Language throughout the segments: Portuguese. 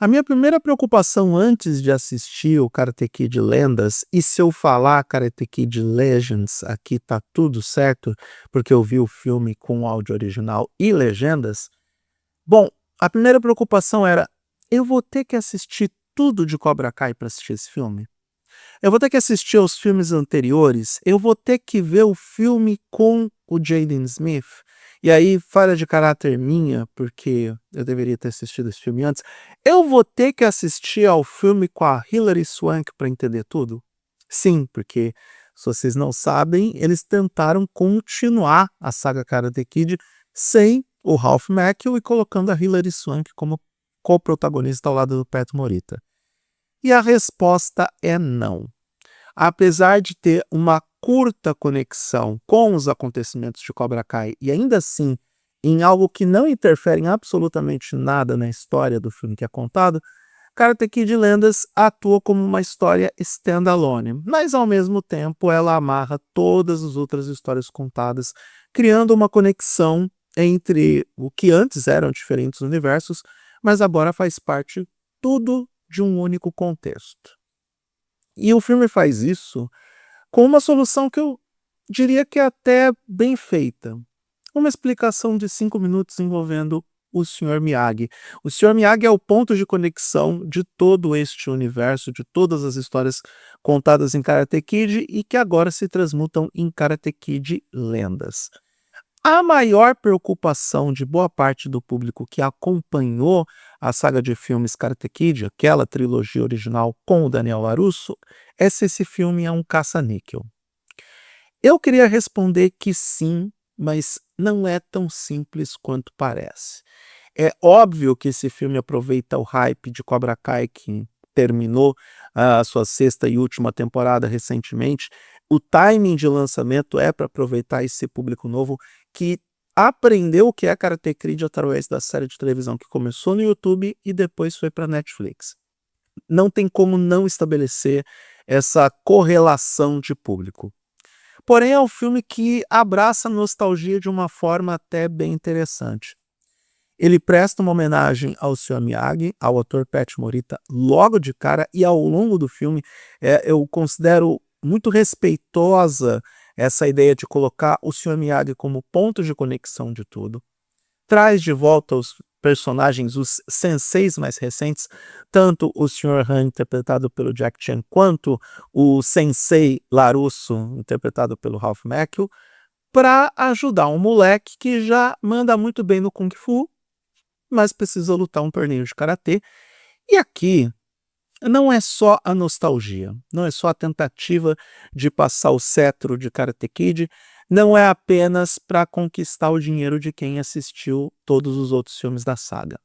A minha primeira preocupação antes de assistir o Karate Kid Lendas, e se eu falar Karate Kid Legends, aqui tá tudo certo, porque eu vi o filme com áudio original e legendas. Bom, a primeira preocupação era: eu vou ter que assistir tudo de Cobra Kai para assistir esse filme? Eu vou ter que assistir aos filmes anteriores? Eu vou ter que ver o filme com o Jaden Smith? E aí, falha de caráter minha, porque eu deveria ter assistido esse filme antes. Eu vou ter que assistir ao filme com a Hilary Swank para entender tudo? Sim, porque, se vocês não sabem, eles tentaram continuar a saga Karate Kid sem o Ralph Macchio e colocando a Hilary Swank como co-protagonista ao lado do Pat Morita. E a resposta é não. Apesar de ter uma curta conexão com os acontecimentos de Cobra Kai e ainda assim em algo que não interfere em absolutamente nada na história do filme que é contado, Karate Kid Lendas atua como uma história standalone, mas ao mesmo tempo ela amarra todas as outras histórias contadas, criando uma conexão entre o que antes eram diferentes universos, mas agora faz parte tudo de um único contexto. E o filme faz isso com uma solução que eu diria que é até bem feita. Uma explicação de 5 minutos envolvendo o Sr. Miyagi. O Sr. Miyagi é o ponto de conexão de todo este universo, de todas as histórias contadas em Karate Kid e que agora se transmutam em Karate Kid Lendas. A maior preocupação de boa parte do público que acompanhou a saga de filmes Karate Kid, aquela trilogia original com o Daniel LaRusso, é se esse filme é um caça-níquel. Eu queria responder que sim, mas não é tão simples quanto parece. É óbvio que esse filme aproveita o hype de Cobra Kai, que terminou a sua sexta e última temporada recentemente. O timing de lançamento é para aproveitar esse público novo que aprendeu o que é Karate Kid através da série de televisão que começou no YouTube e depois foi para Netflix. Não tem como não estabelecer essa correlação de público. Porém, é um filme que abraça a nostalgia de uma forma até bem interessante. Ele presta uma homenagem ao Sr. Miyagi, ao ator Pat Morita, logo de cara, e ao longo do filme eu considero muito respeitosa essa ideia de colocar o Sr. Miyagi como ponto de conexão de tudo. Traz de volta os personagens, os senseis mais recentes, tanto o Sr. Han, interpretado pelo Jack Chan, quanto o sensei Larusso, interpretado pelo Ralph Macchio, para ajudar um moleque que já manda muito bem no Kung Fu, mas precisa lutar um torneio de karatê. E aqui não é só a nostalgia, não é só a tentativa de passar o cetro de Karate Kid, não é apenas para conquistar o dinheiro de quem assistiu todos os outros filmes da saga.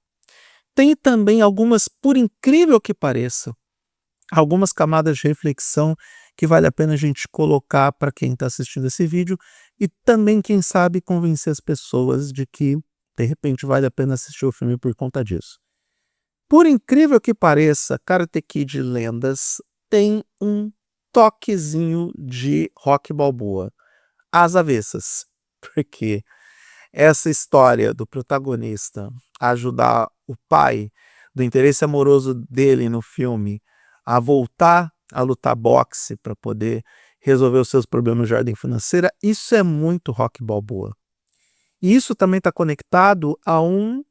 Tem também algumas, por incrível que pareça, algumas camadas de reflexão que vale a pena a gente colocar para quem está assistindo esse vídeo e também, quem sabe, convencer as pessoas de que de repente vale a pena assistir o filme por conta disso. Por incrível que pareça, Karate Kid Lendas tem um toquezinho de Rocky Balboa, às avessas. Porque essa história do protagonista ajudar o pai, do interesse amoroso dele no filme, a voltar a lutar boxe para poder resolver os seus problemas de ordem financeira, isso é muito Rocky Balboa. E isso também está conectado a um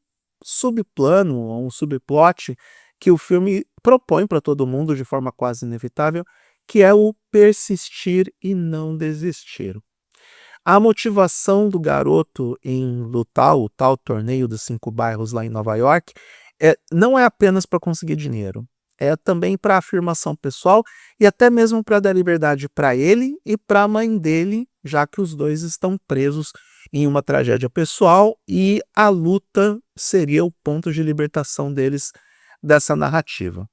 subplano, a um subplot que o filme propõe para todo mundo de forma quase inevitável, que é o persistir e não desistir. A motivação do garoto em lutar o tal torneio dos 5 bairros lá em Nova York não é apenas para conseguir dinheiro, é também para afirmação pessoal e até mesmo para dar liberdade para ele e para a mãe dele, já que os dois estão presos em uma tragédia pessoal e a luta seria o ponto de libertação deles dessa narrativa.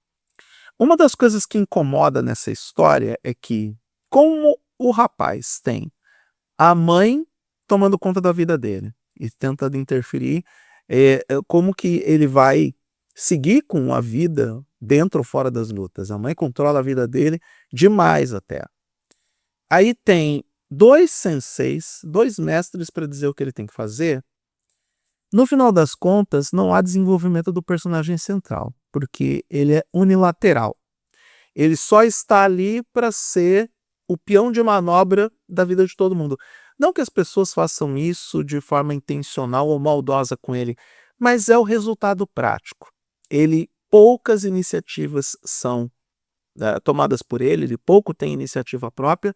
Uma das coisas que incomoda nessa história é que, como o rapaz tem a mãe tomando conta da vida dele e tentando interferir, como que ele vai seguir com a vida dentro ou fora das lutas? A mãe controla a vida dele demais até. Aí tem 2 senseis, 2 mestres para dizer o que ele tem que fazer. No final das contas, não há desenvolvimento do personagem central. porque ele é unilateral. Ele só está ali para ser o peão de manobra da vida de todo mundo. Não que as pessoas façam isso de forma intencional ou maldosa com ele, mas é o resultado prático. Poucas iniciativas são tomadas por ele pouco tem iniciativa própria,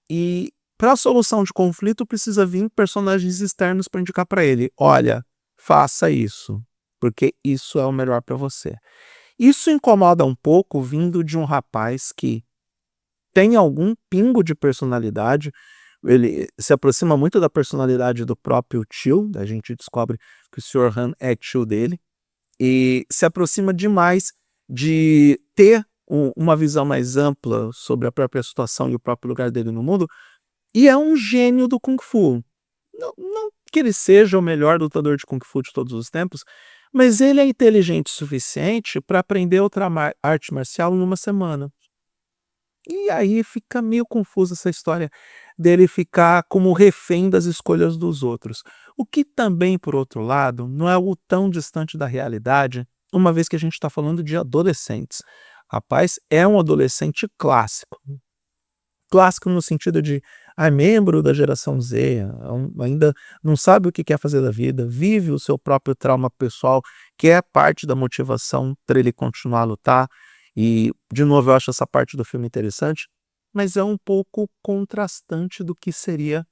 e para a solução de conflito precisa vir personagens externos para indicar para ele: olha, faça isso, porque isso é o melhor para você. Isso incomoda um pouco vindo de um rapaz que tem algum pingo de personalidade, ele se aproxima muito da personalidade do próprio tio, a gente descobre que o Sr. Han é tio dele, e se aproxima demais de ter uma visão mais ampla sobre a própria situação e o próprio lugar dele no mundo, e é um gênio do Kung Fu. Não que ele seja o melhor lutador de Kung Fu de todos os tempos, mas ele é inteligente o suficiente para aprender outra arte marcial em uma semana. E aí fica meio confusa essa história dele ficar como refém das escolhas dos outros. O que também, por outro lado, não é algo tão distante da realidade, uma vez que a gente está falando de adolescentes. Rapaz, é um adolescente clássico. Clássico no sentido de membro da geração Z, ainda não sabe o que quer fazer da vida, vive o seu próprio trauma pessoal, que é parte da motivação para ele continuar a lutar. E, de novo, eu acho essa parte do filme interessante, mas é um pouco contrastante do que seria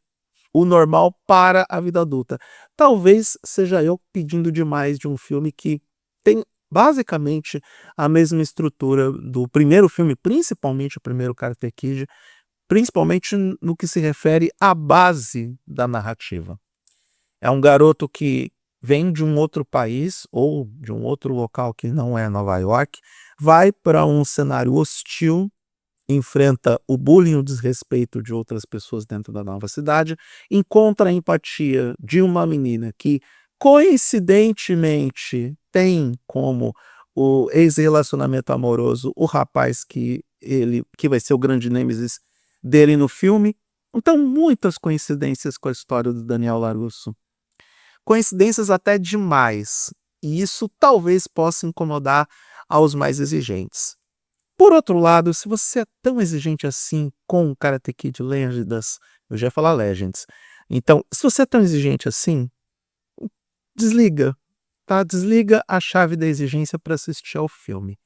o normal para a vida adulta. Talvez seja eu pedindo demais de um filme que tem basicamente a mesma estrutura do primeiro filme, principalmente o primeiro Karate Kid, principalmente no que se refere à base da narrativa. É um garoto que vem de um outro país ou de um outro local que não é Nova York, vai para um cenário hostil, enfrenta o bullying e o desrespeito de outras pessoas dentro da nova cidade, encontra a empatia de uma menina que, coincidentemente, tem como o ex-relacionamento amoroso o rapaz que vai ser o grande nêmesis dele no filme. Então, muitas coincidências com a história do Daniel LaRusso. Coincidências até demais, e isso talvez possa incomodar aos mais exigentes. Por outro lado, se você é tão exigente assim com o Karate Kid Legends, eu já ia falar Legends, então, se você é tão exigente assim, desliga, tá? Desliga a chave da exigência para assistir ao filme.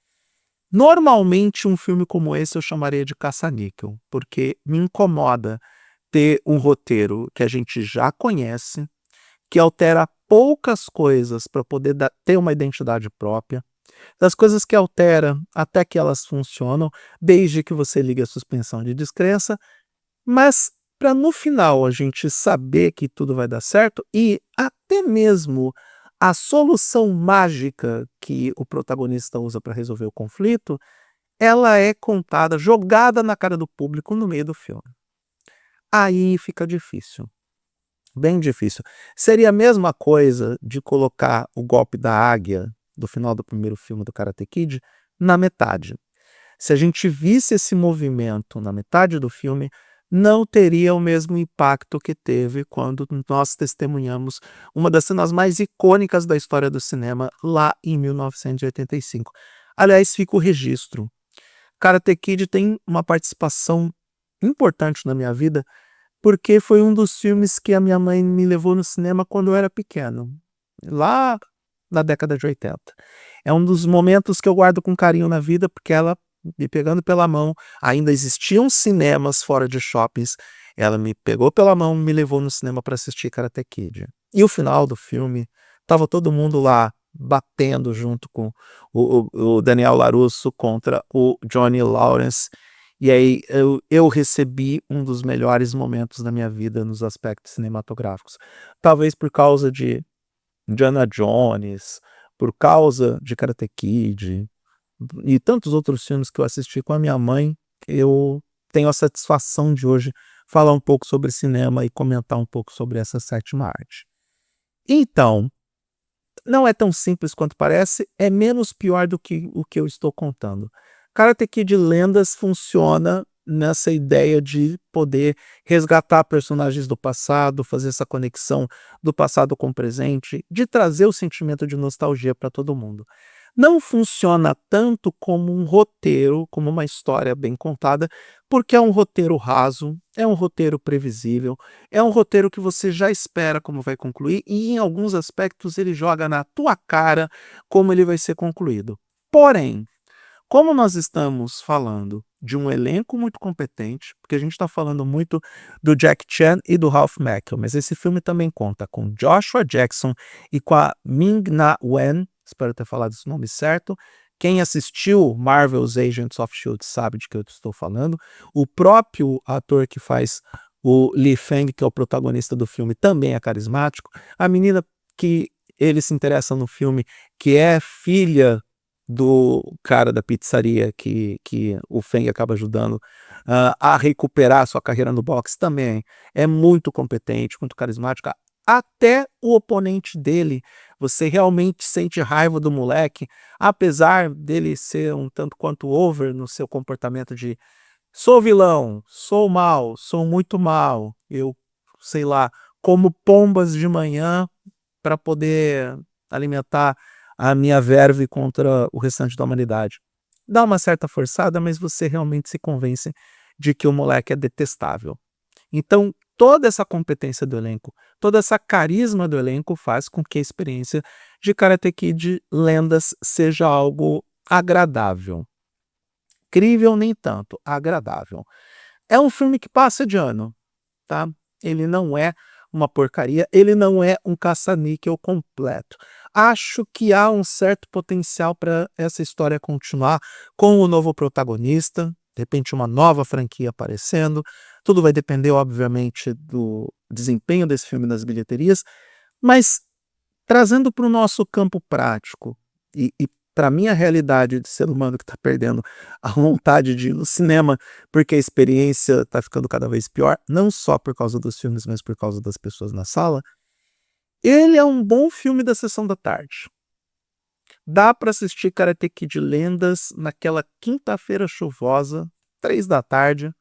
Normalmente, um filme como esse eu chamaria de caça-níquel, porque me incomoda ter um roteiro que a gente já conhece, que altera poucas coisas para poder ter uma identidade própria, das coisas que altera até que elas funcionam, desde que você ligue a suspensão de descrença, mas para no final a gente saber que tudo vai dar certo e até mesmo a solução mágica que o protagonista usa para resolver o conflito, ela é contada, jogada na cara do público no meio do filme. Aí fica difícil. Bem difícil. Seria a mesma coisa de colocar o golpe da águia do final do primeiro filme do Karate Kid na metade. Se a gente visse esse movimento na metade do filme, não teria o mesmo impacto que teve quando nós testemunhamos uma das cenas mais icônicas da história do cinema lá em 1985. Aliás, fica o registro. Karate Kid tem uma participação importante na minha vida, porque foi um dos filmes que a minha mãe me levou no cinema quando eu era pequeno, lá na década de 80. É um dos momentos que eu guardo com carinho na vida, porque ela me pegando pela mão, ainda existiam cinemas fora de shoppings, ela me pegou pela mão, me levou no cinema para assistir Karate Kid. E o final do filme, estava todo mundo lá batendo junto com o Daniel LaRusso contra o Johnny Lawrence. E aí eu recebi um dos melhores momentos da minha vida nos aspectos cinematográficos. Talvez por causa de Indiana Jones, por causa de Karate Kid e tantos outros filmes que eu assisti com a minha mãe, eu tenho a satisfação de hoje falar um pouco sobre cinema e comentar um pouco sobre essa sétima arte. Então, não é tão simples quanto parece, é menos pior do que o que eu estou contando. Karate Kid Lendas funciona nessa ideia de poder resgatar personagens do passado, fazer essa conexão do passado com o presente, de trazer o sentimento de nostalgia para todo mundo. não funciona tanto como um roteiro, como uma história bem contada, porque é um roteiro raso, é um roteiro previsível, é um roteiro que você já espera como vai concluir e em alguns aspectos ele joga na tua cara como ele vai ser concluído. Porém, como nós estamos falando de um elenco muito competente, porque a gente está falando muito do Jack Chan e do Ralph Macchio, mas esse filme também conta com Joshua Jackson e com a Ming-Na Wen, espero ter falado esse nome certo. Quem assistiu Marvel's Agents of S.H.I.E.L.D. sabe de que eu estou falando. O próprio ator que faz o Li Feng, que é o protagonista do filme, também é carismático. A menina que ele se interessa no filme, que é filha do cara da pizzaria que o Feng acaba ajudando a recuperar sua carreira no boxe também. É muito competente, muito carismática. Até o oponente dele, você realmente sente raiva do moleque, apesar dele ser um tanto quanto over no seu comportamento de sou vilão, sou mal, sou muito mal, eu, sei lá, como pombas de manhã para poder alimentar a minha verve contra o restante da humanidade. Dá uma certa forçada, mas você realmente se convence de que o moleque é detestável. Então, toda essa competência do elenco, toda essa carisma do elenco faz com que a experiência de Karate Kid Lendas seja algo agradável. Incrível nem tanto, agradável. É um filme que passa de ano, tá? Ele não é uma porcaria, ele não é um caça-níquel completo. Acho que há um certo potencial para essa história continuar com o novo protagonista, de repente uma nova franquia aparecendo. Tudo vai depender, obviamente, do desempenho desse filme nas bilheterias, mas trazendo para o nosso campo prático e para a minha realidade de ser humano que está perdendo a vontade de ir no cinema, porque a experiência está ficando cada vez pior, não só por causa dos filmes, mas por causa das pessoas na sala, ele é um bom filme da sessão da tarde. Dá para assistir Karate Kid Lendas naquela quinta-feira chuvosa, 3 da tarde,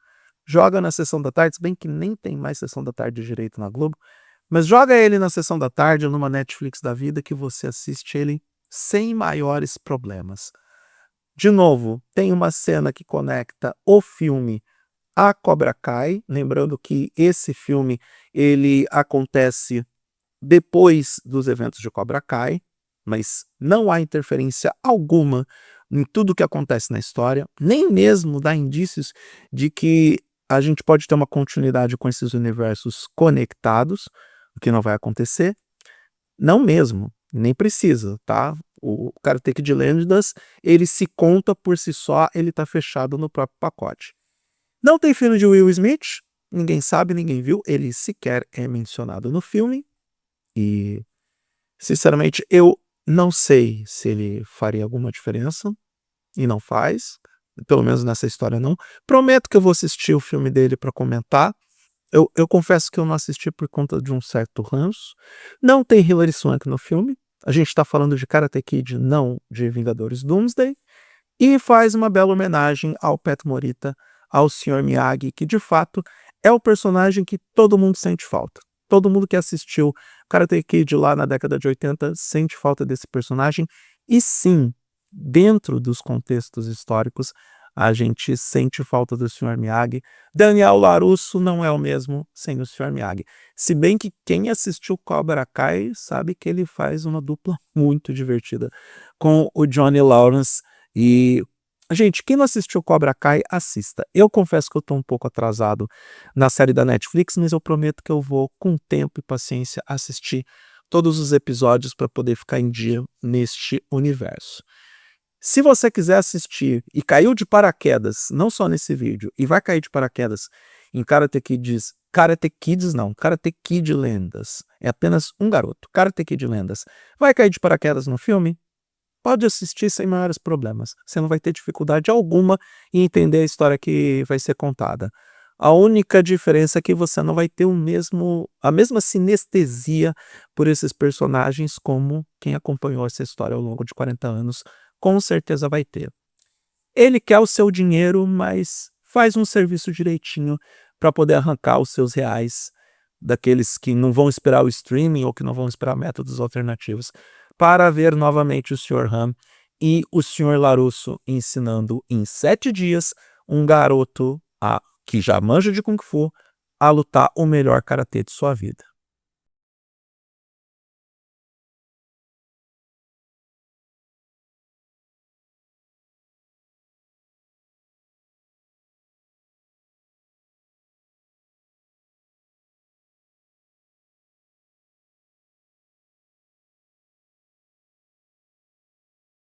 joga na sessão da tarde, se bem que nem tem mais sessão da tarde direito na Globo, mas joga ele na sessão da tarde ou numa Netflix da vida que você assiste ele sem maiores problemas. De novo, tem uma cena que conecta o filme a Cobra Kai, lembrando que esse filme ele acontece depois dos eventos de Cobra Kai, mas não há interferência alguma em tudo que acontece na história, nem mesmo dá indícios de que a gente pode ter uma continuidade com esses universos conectados, o que não vai acontecer. Não mesmo, nem precisa, tá? O Karate Kid Lendas, ele se conta por si só, ele tá fechado no próprio pacote. Não tem filme de Will Smith, ninguém sabe, ninguém viu, ele sequer é mencionado no filme, e sinceramente eu não sei se ele faria alguma diferença, e não faz, pelo menos nessa história não. Prometo que eu vou assistir o filme dele para comentar. Eu confesso que eu não assisti por conta de um certo ranço. Não tem Hilary Swank no filme. A gente está falando de Karate Kid, não de Vingadores Doomsday. E faz uma bela homenagem ao Pat Morita, ao Sr. Miyagi, que de fato é o personagem que todo mundo sente falta. Todo mundo que assistiu Karate Kid lá na década de 80 sente falta desse personagem. E sim, dentro dos contextos históricos, a gente sente falta do Sr. Miyagi. Daniel LaRusso não é o mesmo sem o Sr. Miyagi. Se bem que quem assistiu Cobra Kai sabe que ele faz uma dupla muito divertida com o Johnny Lawrence. E, gente, quem não assistiu Cobra Kai, assista. Eu confesso que eu estou um pouco atrasado na série da Netflix, mas eu prometo que eu vou, com tempo e paciência, assistir todos os episódios para poder ficar em dia neste universo. Se você quiser assistir e caiu de paraquedas, não só nesse vídeo, e vai cair de paraquedas em Karate Kids não, Karate Kid Lendas, é apenas um garoto, Karate Kid Lendas, vai cair de paraquedas no filme? Pode assistir sem maiores problemas, você não vai ter dificuldade alguma em entender a história que vai ser contada. A única diferença é que você não vai ter a mesma sinestesia por esses personagens como quem acompanhou essa história ao longo de 40 anos com certeza vai ter. Ele quer o seu dinheiro, mas faz um serviço direitinho para poder arrancar os seus reais daqueles que não vão esperar o streaming ou que não vão esperar métodos alternativos para ver novamente o Sr. Han e o senhor Larusso ensinando em 7 dias um garoto que já manja de Kung Fu a lutar o melhor karatê de sua vida.